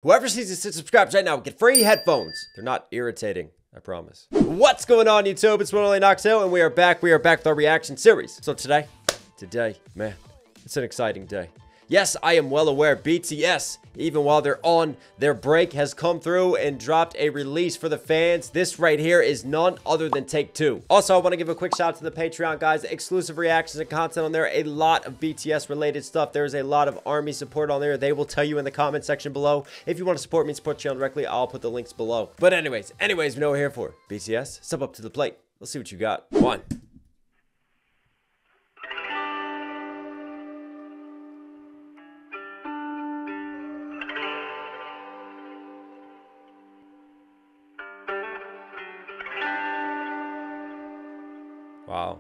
Whoever sees this and subscribes right now will get free headphones. They're not irritating, I promise. What's going on, YouTube? It's one only Knox Hill, and we are back. We are back with our reaction series. So today, man, it's an exciting day. Yes, I am well aware BTS, even while they're on their break, has come through and dropped a release for the fans. This right here is none other than Take Two. Also, I want to give a quick shout out to the Patreon guys. Exclusive reactions and content on there. A lot of BTS related stuff. There's a lot of ARMY support on there. They will tell you in the comment section below. If you want to support me and support the channel directly, I'll put the links below. But anyways, we know what we're here for. BTS, step up to the plate. Let's see what you got. One. Wow.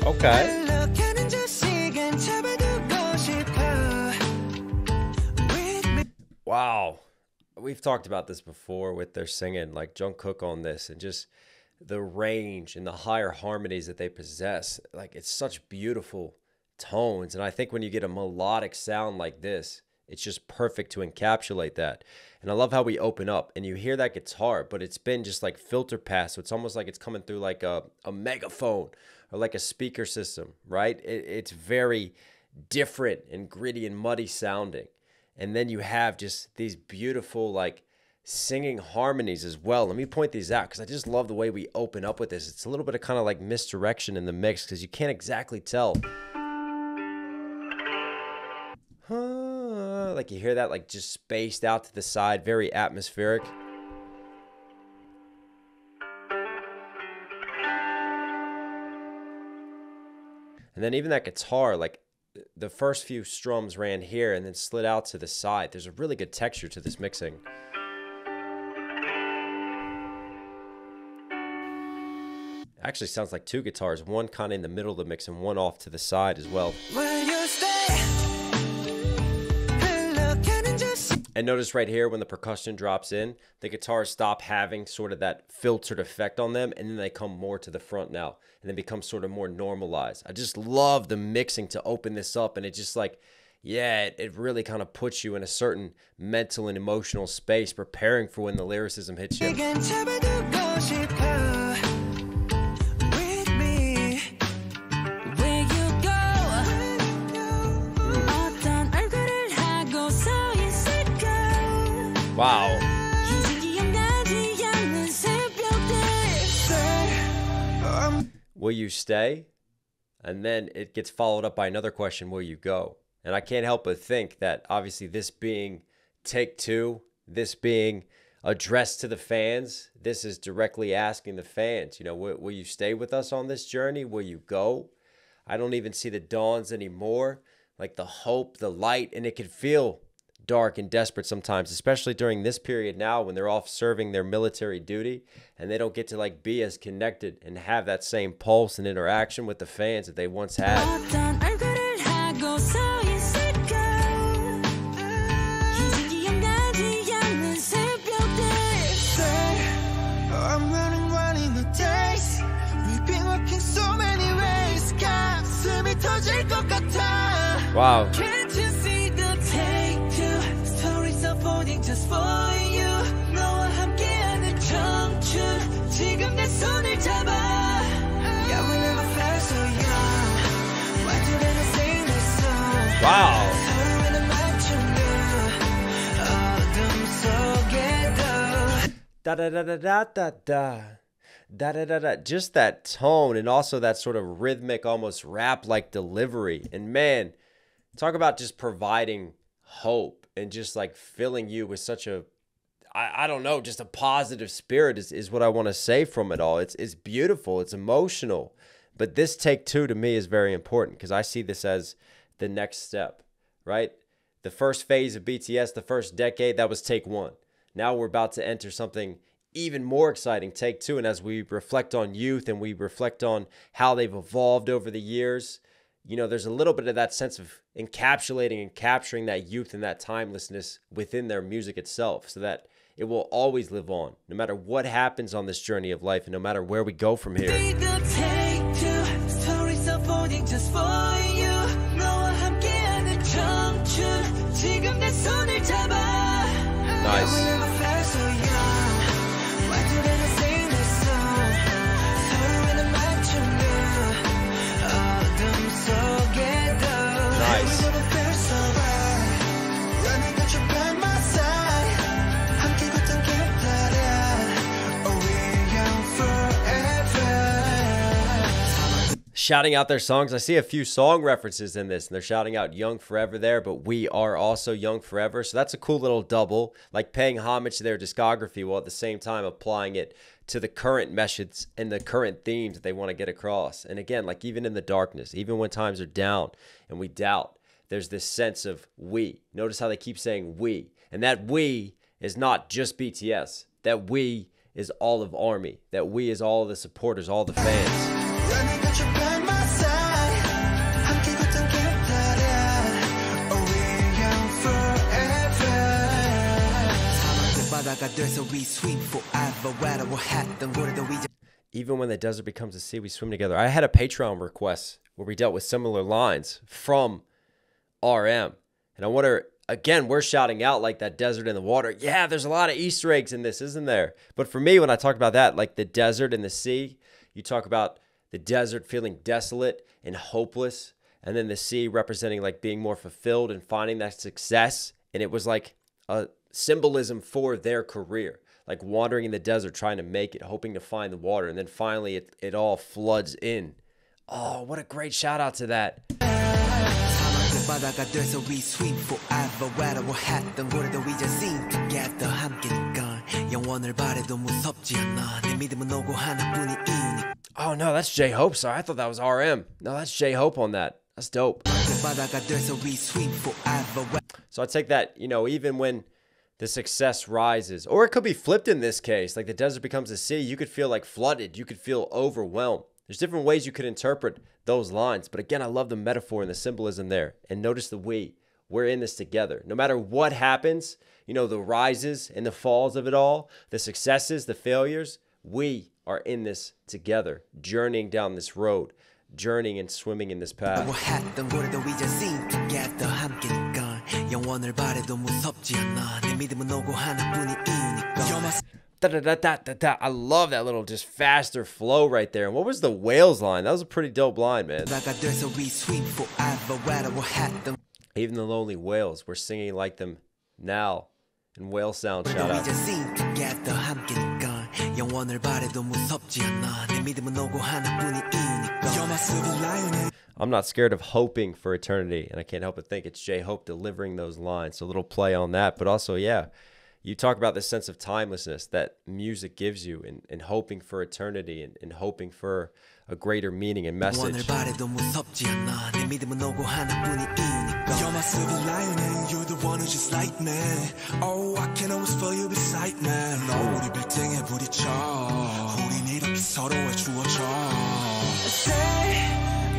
Okay. Wow. We've talked about this before with their singing, like Jungkook on this, and just the range and the higher harmonies that they possess. Like, it's such beautiful tones. And I think when you get a melodic sound like this, it's just perfect to encapsulate that. And I love how we open up and you hear that guitar, but it's been just like filter pass. So it's almost like it's coming through like a megaphone or like a speaker system, right? It's very different and gritty and muddy sounding. And then you have just these beautiful like singing harmonies as well. Let me point these out because I just love the way we open up with this. It's a little bit of kind of like misdirection in the mix because you can't exactly tell. Like you hear that like just spaced out to the side, very atmospheric. And then even that guitar, like the first few strums ran here and then slid out to the side. There's a really good texture to this mixing. Actually sounds like two guitars, one kind of in the middle of the mix and one off to the side as well. And notice right here when the percussion drops in, the guitars stop having sort of that filtered effect on them, and then they come more to the front now, and then become sort of more normalized. I just love the mixing to open this up, and it just like, yeah, it really kind of puts you in a certain mental and emotional space, preparing for when the lyricism hits you. Wow. Will you stay? And then it gets followed up by another question, will you go? And I can't help but think that obviously this being Take Two, this being addressed to the fans, this is directly asking the fans, you know, will you stay with us on this journey? Will you go? I don't even see the dawns anymore, like the hope, the light, and it can feel dark and desperate sometimes, especially during this period now when they're off serving their military duty and they don't get to like be as connected and have that same pulse and interaction with the fans that they once had. Wow. Wow. Da da da da da da da. Da, da, da, da. Just that tone and also that sort of rhythmic, almost rap-like delivery. And man, talk about just providing hope and just like filling you with such a, I don't know, just a positive spirit is what I want to say from it all. It's beautiful. It's emotional. But this Take Two to me is very important because I see this as the next step, right? The first phase of BTS, the first decade, that was Take One. Now we're about to enter something even more exciting, Take Two. And as we reflect on youth and we reflect on how they've evolved over the years, you know, there's a little bit of that sense of encapsulating and capturing that youth and that timelessness within their music itself so that it will always live on, no matter what happens on this journey of life and no matter where we go from here. shouting out their songs. I see a few song references in this, and they're shouting out Young Forever there, but we are also Young Forever. So that's a cool little double, like paying homage to their discography while at the same time applying it to the current messages and the current themes that they want to get across. And again, like even in the darkness, even when times are down and we doubt, there's this sense of we. Notice how they keep saying we. And that we is not just BTS. That we is all of ARMY. That we is all of the supporters, all the fans. Even when the desert becomes a sea, we swim together. I had a Patreon request where we dealt with similar lines from RM. And I wonder, again, we're shouting out like that desert and the water. Yeah, there's a lot of Easter eggs in this, isn't there? But for me, when I talk about that, like the desert and the sea, you talk about the desert feeling desolate and hopeless, and then the sea representing like being more fulfilled and finding that success. And it was like a symbolism for their career, like wandering in the desert, trying to make it, hoping to find the water. And then finally it all floods in. Oh, what a great shout out to that. Oh no, that's J-Hope. Sorry, I thought that was RM. No, that's J-Hope on that. That's dope. So I take that, you know, even when the success rises, or it could be flipped in this case, like the desert becomes a sea, you could feel like flooded, you could feel overwhelmed. There's different ways you could interpret those lines, but again, I love the metaphor and the symbolism there. And notice the we're in this together. No matter what happens, you know, the rises and the falls of it all, the successes, the failures, we are in this together, journeying down this road, journeying and swimming in this path. I love that little just faster flow right there. And what was the whales line? That was a pretty dope line, man. Even the lonely whales, we're singing like them now. And whale sound shout out. I'm not scared of hoping for eternity, and I can't help but think it's J-Hope delivering those lines. So a little play on that, but also, yeah, you talk about this sense of timelessness that music gives you, and hoping for eternity, and hoping for a greater meaning and message. You're my silver lining, you're the one who just like me. Oh, I can always feel you beside me. 너 우리 빌딩에 부딪혀. 우린 이렇게 서로의 주어져.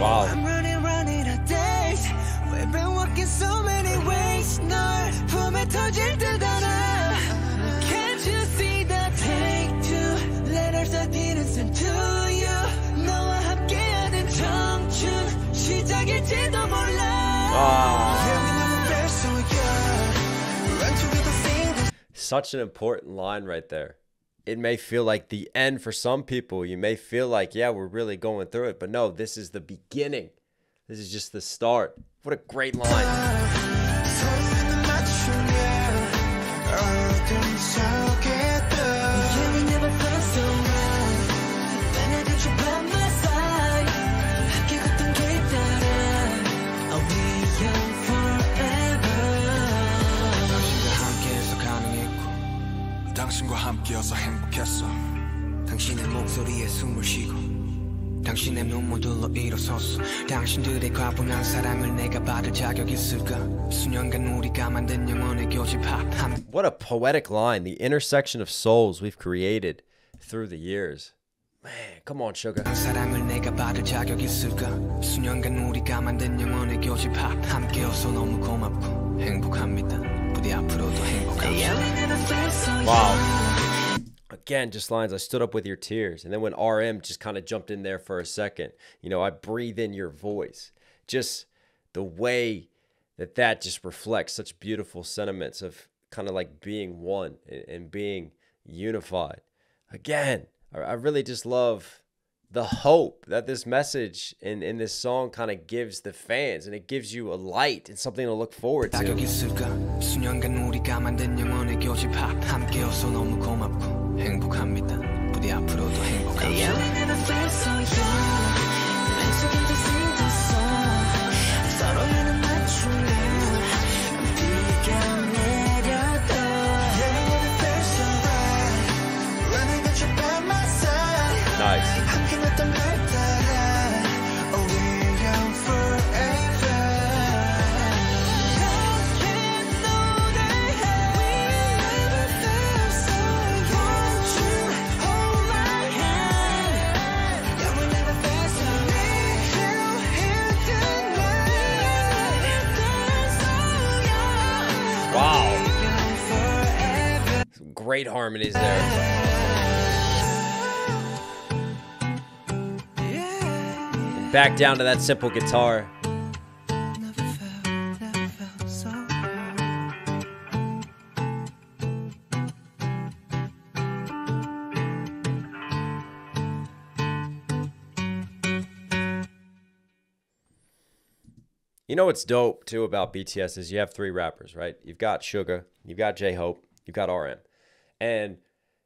Wow. I'm running a days. We've been walking so many ways. 널 품에 터질 듯 않아. Can't you see the take two letters that didn't send to you. 너와 함께하는 청춘 시작일지도 몰라. Such an important line right there. It may feel like the end for some people. You may feel like, yeah, we're really going through it. But no, this is the beginning. This is just the start. What a great line. 당신과 함께여서 행복했어. 당신의 목소리에 숨을 쉬고 당신의 눈물들로 일어섰어. 당신들의 과분한 사랑을 내가 받을 자격 있을까? 수년간 우리가 만든 영혼의 교집합. What a poetic line. The intersection of souls we've created through the years. Man, come on, Suga. 사랑을 내가 받을 자격 있을까? 수년간 우리가 만든 영혼의 교집합. 함께여서 너무 고맙고 행복합니다. 부디 앞으로도 행복합시다. Wow. Again, just lines. I stood up with your tears. And then when RM just kind of jumped in there for a second, you know, I breathe in your voice. Just the way that just reflects such beautiful sentiments of kind of like being one and being unified. Again, I really just love the hope that this message in this song kind of gives the fans, and it gives you a light and something to look forward to. great harmonies there. And back down to that simple guitar. You know what's dope too about BTS is you have 3 rappers, right? You've got Suga, you've got J-Hope, you've got RM. And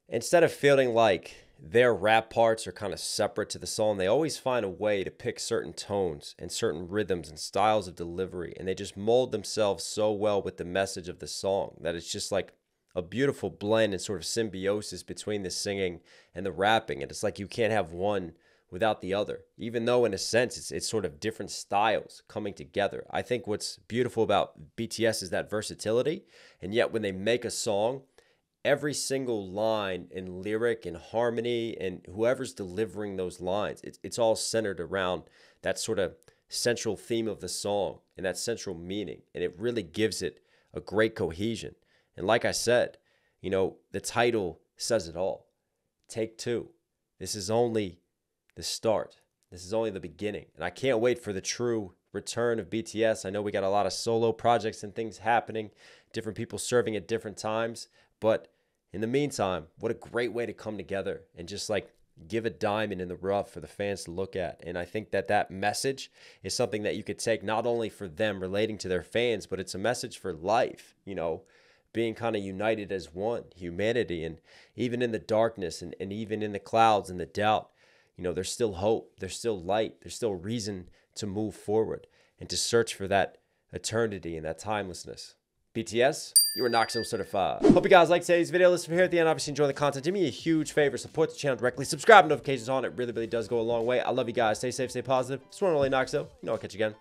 instead of feeling like their rap parts are kind of separate to the song, they always find a way to pick certain tones and certain rhythms and styles of delivery. And they just mold themselves so well with the message of the song that it's just like a beautiful blend and sort of symbiosis between the singing and the rapping. And it's like you can't have one without the other, even though in a sense it's sort of different styles coming together. I think what's beautiful about BTS is that versatility, and yet when they make a song, every single line and lyric and harmony and whoever's delivering those lines, it's all centered around that sort of central theme of the song and that central meaning, and it really gives it a great cohesion. And like I said, you know, the title says it all. Take Two. This is only the start. This is only the beginning. And I can't wait for the true return of BTS. I know we got a lot of solo projects and things happening, different people serving at different times. But in the meantime, what a great way to come together and just like give a diamond in the rough for the fans to look at. And I think that that message is something that you could take not only for them relating to their fans, but it's a message for life, you know, being kind of united as one, humanity. And even in the darkness and even in the clouds and the doubt, you know, there's still hope, there's still light, there's still reason to move forward and to search for that eternity and that timelessness. BTS, you are Knox Hill certified. Hope you guys liked today's video. Listen from here at the end. Obviously, enjoy the content. Do me a huge favor. Support the channel directly. Subscribe, notifications on. It really, really does go a long way. I love you guys. Stay safe, stay positive. This one really Knox Hill. You know, I'll catch you again.